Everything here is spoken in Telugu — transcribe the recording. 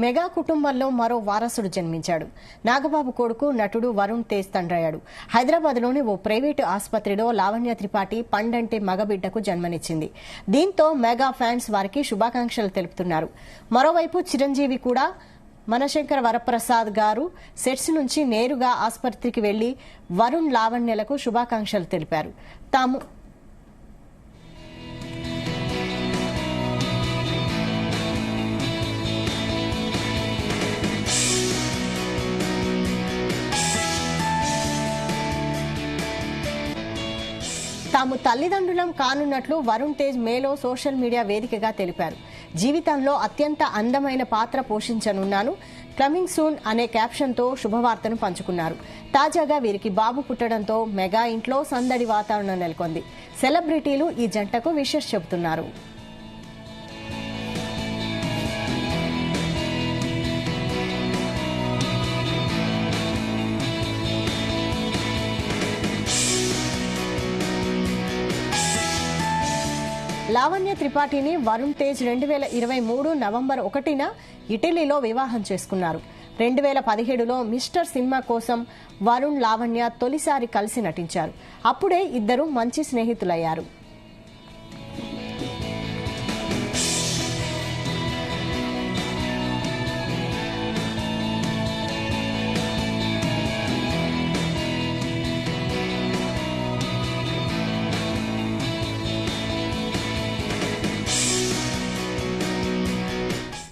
మెగా కుటుంబంలో మరో వారసుడు జన్మించాడు. నాగబాబు కొడుకు నటుడు వరుణ్ తేజ్ తండ్రయ్యాడు. హైదరాబాద్లోని ఓ ప్రైవేటు ఆసుపత్రిలో లావణ్య త్రిపాఠి పండంటే మగబిడ్డకు జన్మనిచ్చింది. దీంతో మెగా ఫ్యాన్స్ వారికి శుభాకాంక్షలు తెలుపుతున్నారు. మరోవైపు చిరంజీవి కూడా మనశంకర వరప్రసాద్ గారు సెట్స్ నుంచి నేరుగా ఆసుపత్రికి వెళ్లి వరుణ్ లావణ్యలకు శుభాకాంక్షలు తెలిపారు. తాము తల్లిదండ్రులం కానున్నట్లు వరుణ్ తేజ్ మేలో సోషల్ మీడియా వేదికగా తెలిపారు. జీవితంలో అత్యంత అందమైన పాత్ర పోషించనున్నాను, కమింగ్ సూన్ అనే క్యాప్షన్తో శుభవార్తను పంచుకున్నారు. తాజాగా వీరికి బాబు పుట్టడంతో మెగా ఇంట్లో సందడి వాతావరణం నెలకొంది. సెలబ్రిటీలు ఈ జంటకు విషెస్ చెబుతున్నారు. లావణ్య త్రిపాఠిని వరుణ్ తేజ్ 2023 నవంబర్ 1న ఇటలీలో వివాహం చేసుకున్నారు. 2017లో మిస్టర్ సినిమా కోసం వరుణ్ లావణ్య తొలిసారి కలిసి నటించారు. అప్పుడే ఇద్దరు మంచి స్నేహితులయ్యారు.